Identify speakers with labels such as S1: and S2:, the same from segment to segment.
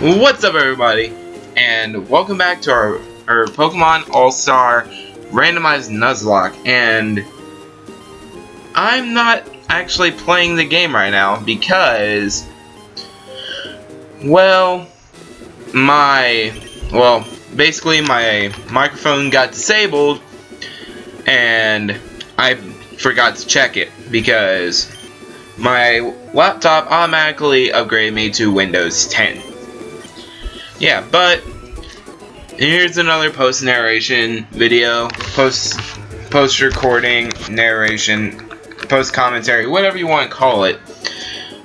S1: What's up, everybody, and welcome back to our Pokemon All-Star Randomized Nuzlocke. And I'm not actually playing the game right now because, basically my microphone got disabled and I forgot to check it because my laptop automatically upgraded me to Windows 10. Yeah, but here's another post narration video, post recording, narration, post commentary, whatever you want to call it.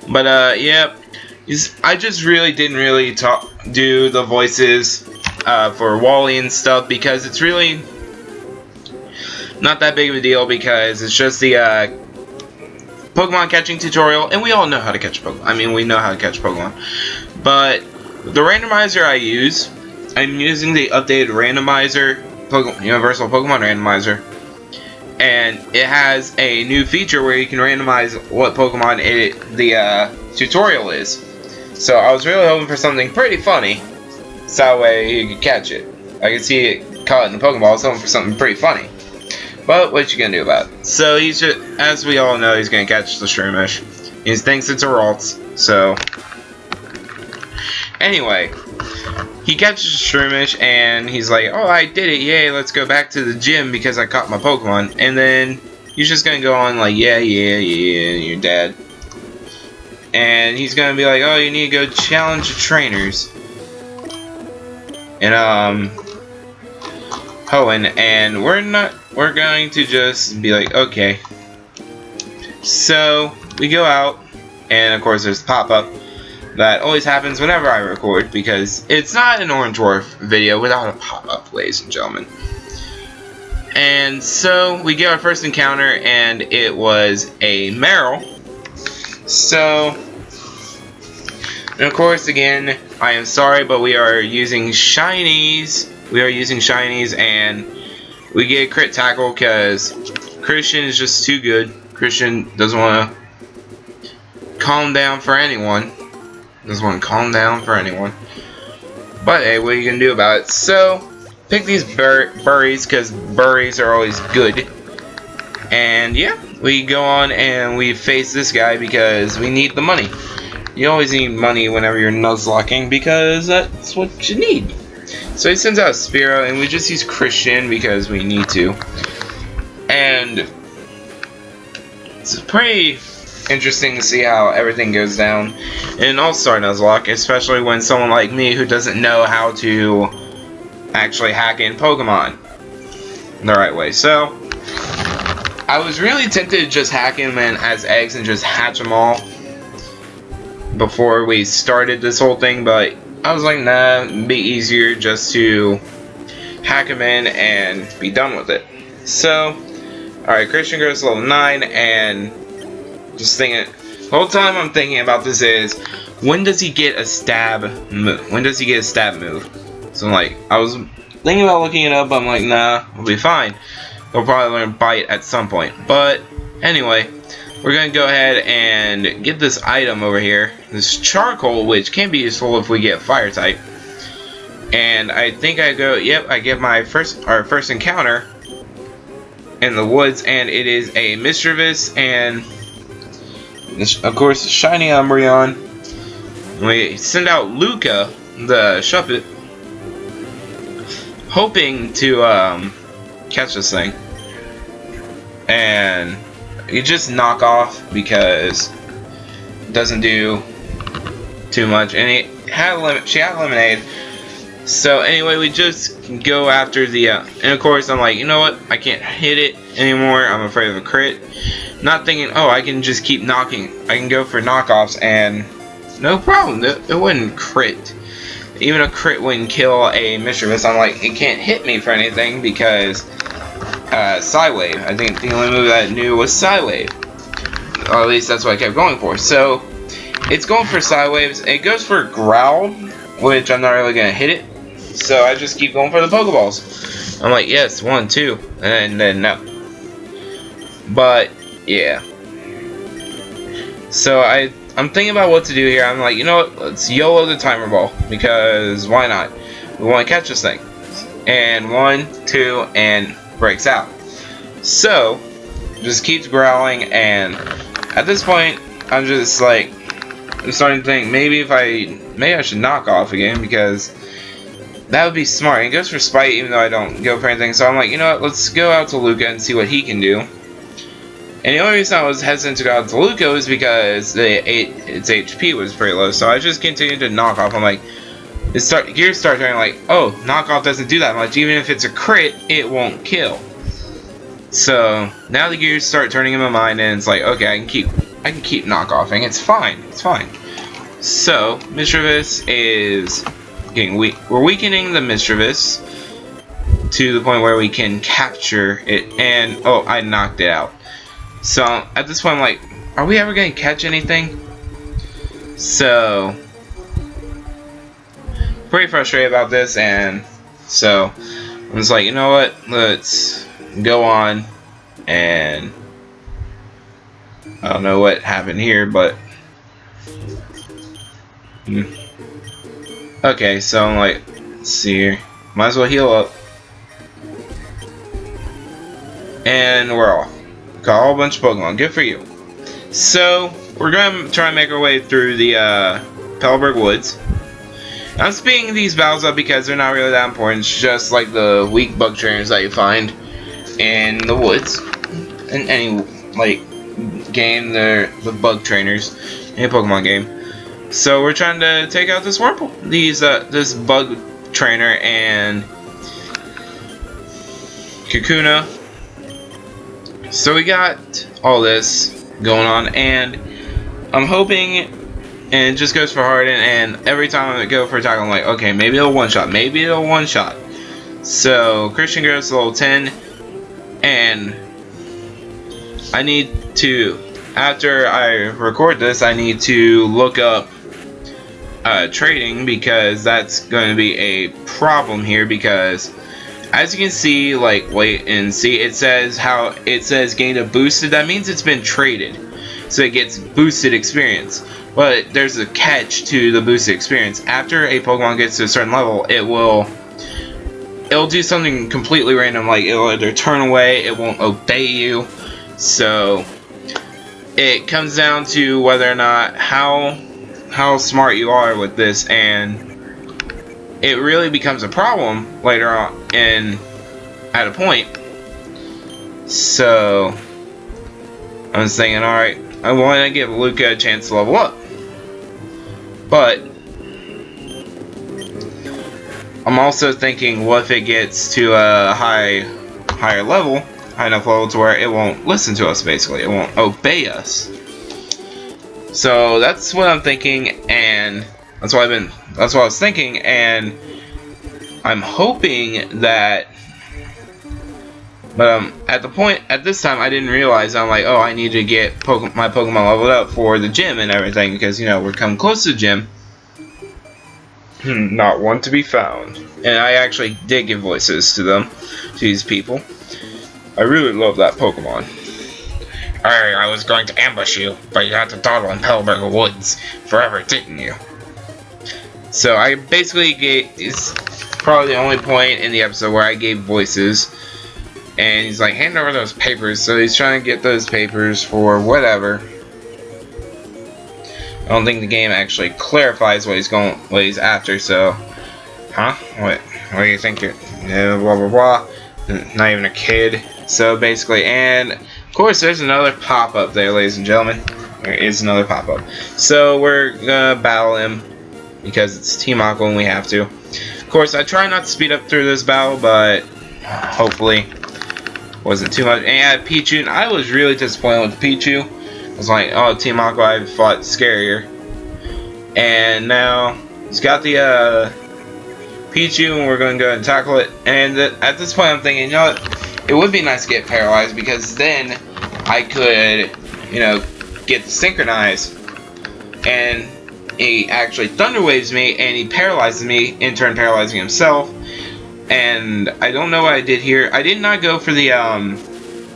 S1: But yeah, I just didn't do the voices for Wally and stuff because it's really not that big of a deal because it's just the Pokemon catching tutorial, and we all know how to catch Pokemon. I mean, we know how to catch Pokemon, but the randomizer I'm using the updated randomizer, Universal Pokemon Randomizer, and it has a new feature where you can randomize what Pokemon the tutorial is. So I was really hoping for something pretty funny, so that way you could catch it. I could see it caught in the Pokeball. I was hoping for something pretty funny. But what you gonna do about it? So he's just, as we all know, he's gonna catch the Shroomish. He thinks it's a Ralts, so anyway, he catches Shroomish and he's like, "Oh, I did it! Yay! Let's go back to the gym because I caught my Pokemon." And then he's just gonna go on like, "Yeah, you're dead." And he's gonna be like, "Oh, you need to go challenge the trainers." And and we're going to just be like, okay. So we go out, and of course there's a pop-up that always happens whenever I record because it's not an Orange Dwarf video without a pop-up, ladies and gentlemen. And so we get our first encounter, and it was a Meryl. So, and of course, again, I am sorry, but we are using shinies. And we get a crit tackle because Christian is just too good. Christian doesn't want to calm down for anyone. But hey, what are you gonna do about it? So pick these burries because burries are always good. And yeah, we go on and we face this guy because we need the money. You always need money whenever you're Nuzlocking because that's what you need. So he sends out Spearow, and we just use Christian because we need to. And it's pretty interesting to see how everything goes down in All-Star Nuzlocke, especially when someone like me who doesn't know how to actually hack in Pokemon the right way. So I was really tempted to just hack him in as eggs and just hatch them all before we started this whole thing, but I was like, nah, it'd be easier just to hack him in and be done with it. So, alright, Christian goes to level 9, and just thinking, the whole time I'm thinking about this is, when does he get a stab move? So I'm like, I was thinking about looking it up, but I'm like, nah, we'll be fine. He'll probably learn Bite at some point. But, anyway, we're going to go ahead and get this item over here, this charcoal, which can be useful if we get fire type. And I think I get my our first encounter in the woods, and it is a Mischievous and of course shiny Umbreon. We send out Luca, the Shuppet, hoping to catch this thing. And you just knock off because it doesn't do too much, and she had lemonade. So anyway, we just go after the and of course I'm like, you know what, I can't hit it anymore, I'm afraid of a crit. Not thinking, oh, I can just keep knocking, I can go for knockoffs and no problem, it wouldn't crit. Even a crit wouldn't kill a Mischievous. I'm like, it can't hit me for anything because Psywave. I think the only move that I knew was Psywave. Or at least that's what I kept going for. So it's going for Psywaves. It goes for Growl, which I'm not really gonna hit it. So I just keep going for the Pokeballs. I'm like, yes, 1, 2, and then no. But yeah. So I I'm thinking about what to do here. I'm like, you know what? Let's YOLO the timer ball, because why not? We want to catch this thing. And 1, 2, and breaks out. So just keeps growling, and at this point, I'm just like, I'm starting to think maybe I should knock off again, because that would be smart. And it goes for spite, even though I don't go for anything. So I'm like, you know what? Let's go out to Luca and see what he can do. And the only reason I was hesitant to go out to Luca was because its HP was pretty low. So I just continued to knock off. I'm like, gears start turning like, oh, knockoff doesn't do that much. Even if it's a crit, it won't kill. So now the gears start turning in my mind, and it's like, okay, I can keep knockoffing. It's fine. It's fine. So Mischievous is getting weak. We're weakening the Mischievous to the point where we can capture it. And oh, I knocked it out. So at this point, I'm like, are we ever going to catch anything? So pretty frustrated about this, and so I'm just like, you know what? Let's go on. And I don't know what happened here, but okay. So I'm like, let's see here. Might as well heal up, and we're off. Got a whole bunch of Pokemon. Good for you. So we're gonna try and make our way through the Pelberg Woods. I'm speeding these battles up because they're not really that important. It's just like the weak bug trainers that you find in the woods. In any like game, they're the bug trainers in a Pokemon game. So we're trying to take out this Wurmple, this bug trainer, and Kakuna. So we got all this going on, and I'm hoping, and it just goes for Harden, and every time I go for attack, I'm like, okay, maybe it'll one-shot, maybe it'll one-shot. So Christian goes to level 10, and I need to, after I record this, I need to look up trading, because that's going to be a problem here, because as you can see, like, wait and see, it says gained a boosted. That means it's been traded, so it gets boosted experience. But there's a catch to the boosted experience. After a Pokemon gets to a certain level, it'll do something completely random, like it'll either turn away, it won't obey you. So it comes down to whether or not how smart you are with this, and it really becomes a problem later on at a point. So I was thinking, alright, I want to give Luca a chance to level up, but I'm also thinking, what if it gets to a high enough level to where it won't listen to us, basically it won't obey us. So that's what I'm thinking, and that's what I was thinking, and I'm hoping that, but at this time I didn't realize, I'm like, oh, I need to get my Pokemon leveled up for the gym and everything, because, you know, we're coming close to the gym. Not one to be found. And I actually did give voices to these people. I really love that Pokemon. I was going to ambush you, but you had to dawdle in Pelberg Woods forever, didn't you? So I basically it's probably the only point in the episode where I gave voices, and he's like, hand over those papers. So he's trying to get those papers for whatever. I don't think the game actually clarifies what he's after. So, huh? What do you think? Blah blah blah. Not even a kid. So basically, and of course, there's another pop-up there, ladies and gentlemen. There is another pop-up. So we're gonna battle him, because it's Team Aqua and we have to. Of course, I try not to speed up through this battle, but hopefully wasn't too much. And yeah, Pichu, and I was really disappointed with Pichu. I was like, oh, Team Aqua, I fought scarier. And now he's got the Pichu, and we're going to go and tackle it. And at this point, I'm thinking, you know what? It would be nice to get paralyzed, because then I could, you know, get synchronized, and he actually thunder waves me, and he paralyzes me, in turn paralyzing himself. And I don't know what I did here. I did not go for the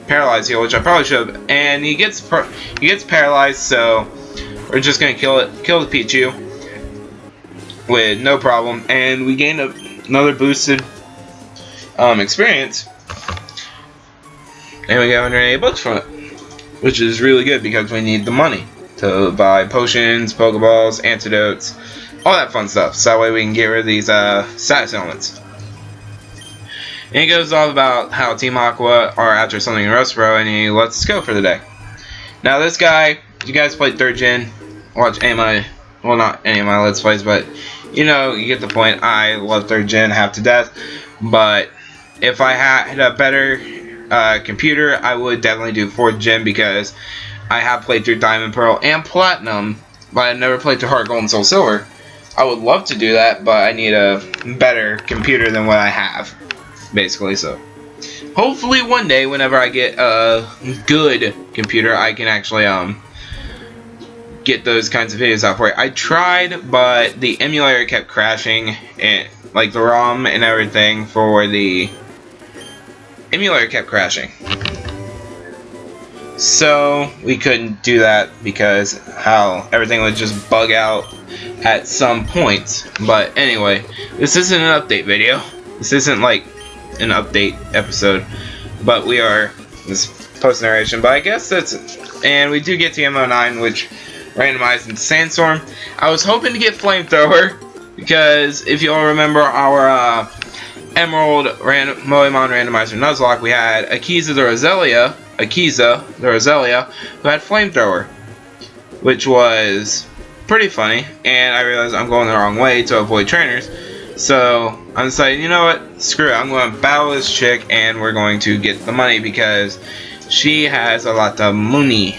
S1: paralyze heal, which I probably should have. And he gets paralyzed, so we're just gonna kill the Pichu with no problem, and we gain another boosted experience, and we get 180 bucks from it, which is really good because we need the money to buy potions, Pokeballs, antidotes, all that fun stuff, so that way we can get rid of these status elements. And he goes off about how Team Aqua are after something in Rustboro, and he lets us go for the day. Now this guy, you guys played 3rd Gen, watch any of my, well, not any of my Let's Plays, but you know, you get the point. I love 3rd Gen half to death, but if I had a better computer, I would definitely do 4th Gen because I have played through Diamond, Pearl, and Platinum, but I never played through Heart, Gold, and Soul Silver. I would love to do that, but I need a better computer than what I have, basically. So hopefully one day, whenever I get a good computer, I can actually get those kinds of videos out for you. I tried, but the emulator kept crashing, and like the ROM and everything for the emulator kept crashing. So we couldn't do that because how everything would just bug out at some points. But anyway, this isn't an update video. This isn't like an update episode, but we are this post narration. But I guess that's it. And we do get to MO9, which randomized into Sandstorm. I was hoping to get Flamethrower because if you all remember our Emerald Moemon Randomizer Nuzlocke, we had Akiza the Roselia, who had Flamethrower, which was pretty funny, and I realized I'm going the wrong way to avoid trainers, so I decided, you know what, screw it, I'm going to battle this chick and we're going to get the money because she has a lot of money.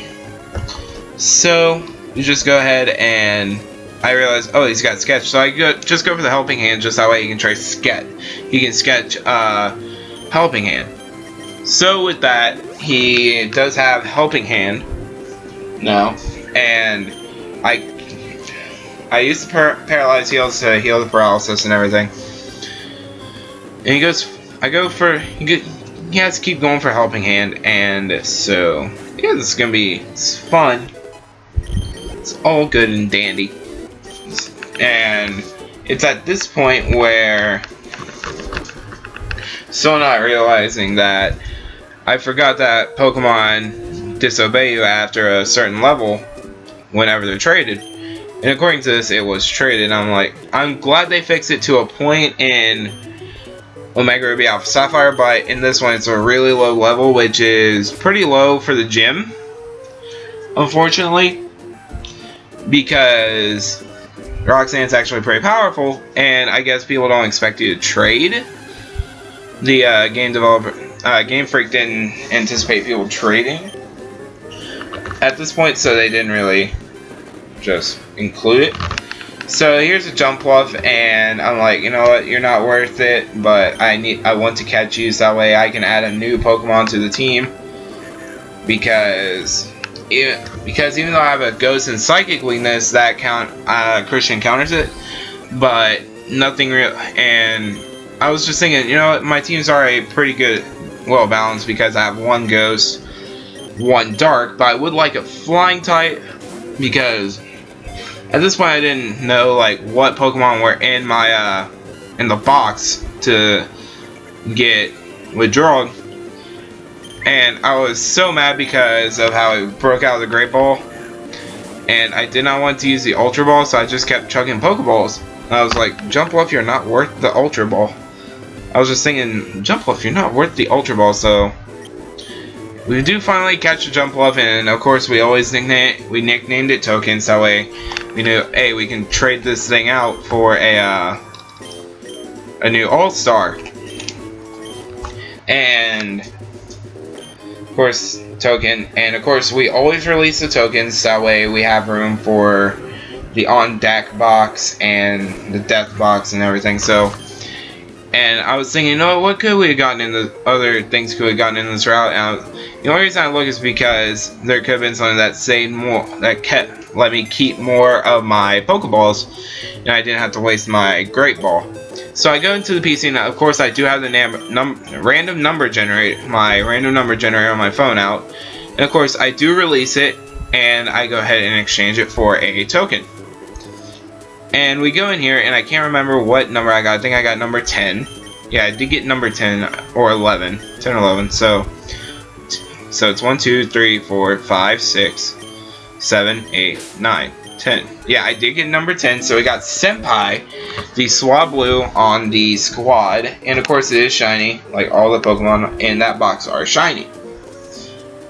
S1: So you just go ahead, and I realized, oh, he's got sketch, so I just go for the helping hand, just that way he can try sketch. He can sketch helping hand. So with that, he does have helping hand now, and I use the paralyzed heals to heal the paralysis and everything. And he goes, he has to keep going for helping hand, and so yeah, this is gonna be fun. It's all good and dandy. And it's at this point where still not realizing that I forgot that Pokemon disobey you after a certain level whenever they're traded. And according to this, it was traded. I'm glad they fixed it to a point in Omega Ruby Alpha Sapphire, but in this one it's a really low level, which is pretty low for the gym, unfortunately, because Roxanne's actually pretty powerful, and I guess people don't expect you to trade. The Game Freak didn't anticipate people trading at this point, so they didn't really just include it. So here's a Jumpluff, and I'm like, you know what, you're not worth it, but I want to catch you so that way I can add a new Pokemon to the team, because even though I have a Ghost and Psychic weakness, that Christian counters it, but nothing real. And I was just thinking, you know what, my team's already pretty good, well balanced, because I have one Ghost, one Dark, but I would like a Flying type, because at this point I didn't know like what Pokemon were in my in the box to get withdrawn. And I was so mad because of how it broke out of the Great Ball, and I did not want to use the Ultra Ball, so I just kept chucking Pokeballs. And I was like, Jumpluff, you're not worth the Ultra Ball. I was just thinking, Jumpluff, you're not worth the Ultra Ball. So we do finally catch a Jumpluff, and of course we always nicknamed it Token, so that way we knew, hey, we can trade this thing out for a new All-Star. And of course, Token, and of course we always release the tokens, so that way we have room for the on-deck box and the death box and everything. So, and I was thinking, you know what could we have gotten in the other things could we have gotten in this route? And the only reason I look is because there could have been something that saved more, that let me keep more of my Pokeballs, and I didn't have to waste my Great Ball. So I go into the PC, and of course I do have the random number generator, my random number generator on my phone out, and of course I do release it, and I go ahead and exchange it for a token. And we go in here, and I can't remember what number I got. I think I got number 10. Yeah, I did get number 10 or 11. 10 or 11. So it's 1, 2, 3, 4, 5, 6, 7, 8, 9, 10. Yeah, I did get number 10. So we got Senpai, the Swablu on the squad. And of course it is shiny. Like all the Pokemon in that box are shiny.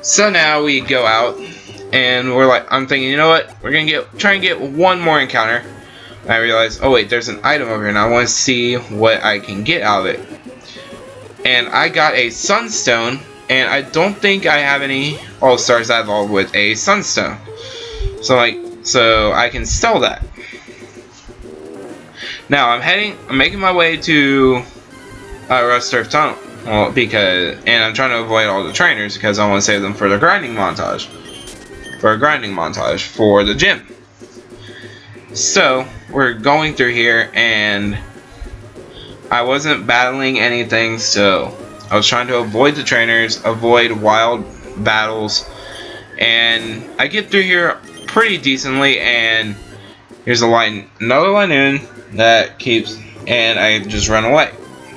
S1: So now we go out, and we're like, I'm thinking, you know what? We're gonna try and get one more encounter. And I realized, oh wait, there's an item over here, and I want to see what I can get out of it. And I got a Sunstone, and I don't think I have any All-Stars that evolve with a Sunstone. So I can sell that. Now I'm making my way to Rust Turf Tunnel, and I'm trying to avoid all the trainers because I want to save them for the grinding montage. For a grinding montage for the gym. So we're going through here, and I wasn't battling anything, so I was trying to avoid the trainers, avoid wild battles, and I get through here pretty decently. And here's another Linoon that keeps, and I just run away.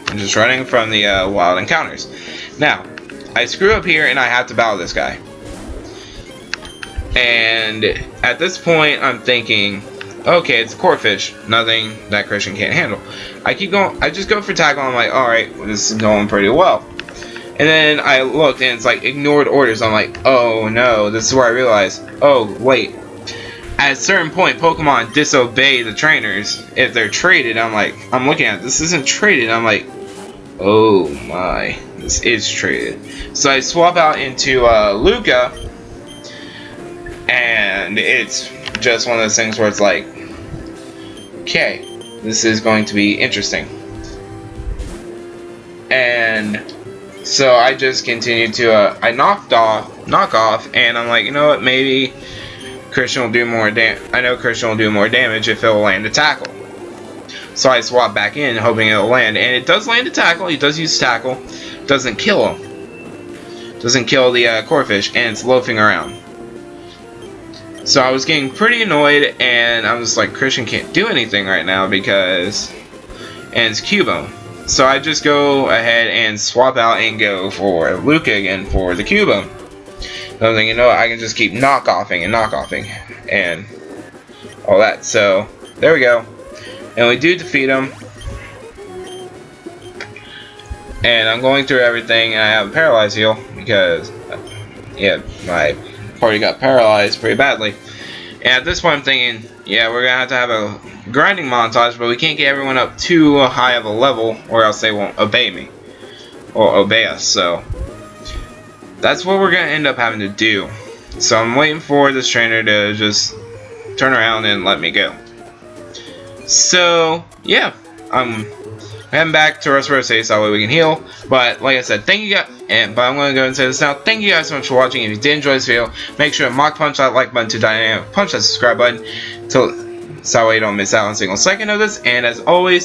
S1: I'm just running from the wild encounters. Now I screw up here, and I have to battle this guy. And at this point, I'm thinking, okay, it's Corphish, nothing that Christian can't handle. I keep going, I just go for tackle, I'm like, alright, well, this is going pretty well. And then I looked, and it's like, ignored orders. I'm like, oh no, this is where I realized, oh wait, at a certain point, Pokemon disobey the trainers if they're traded. I'm like, I'm looking at it, this isn't traded. I'm like, oh my, this is traded. So I swap out into Luca, and it's just one of those things where it's like, okay, this is going to be interesting. And so I just continued to I knock off, and I'm like, you know what, maybe Christian will do more I know Christian will do more damage if it'll land a tackle. So I swap back in, hoping it'll land, and it does land a tackle. He does use tackle. Doesn't kill him. Doesn't kill the Corphish, and it's loafing around. So I was getting pretty annoyed, and I'm just like, Christian can't do anything right now because, and it's Cubone. So I just go ahead and swap out and go for Luca again for the Cubone. So I'm thinking, you know what, I can just keep knockoffing and all that. So there we go, and we do defeat him. And I'm going through everything, and I have a paralyzed heal because, yeah, my party got paralyzed pretty badly. And at this point I'm thinking, yeah, we're gonna have a grinding montage, but we can't get everyone up too high of a level or else they won't obey me or obey us. So that's what we're gonna end up having to do. So I'm waiting for this trainer to just turn around and let me go. So yeah, I'm heading back to Rust so that way we can heal. But like I said, thank you guys. But I'm going to go and say this now. Thank you guys so much for watching. If you did enjoy this video, make sure to mock punch that like button to dynamic punch that subscribe button so that way you don't miss out on a single second of this. And as always,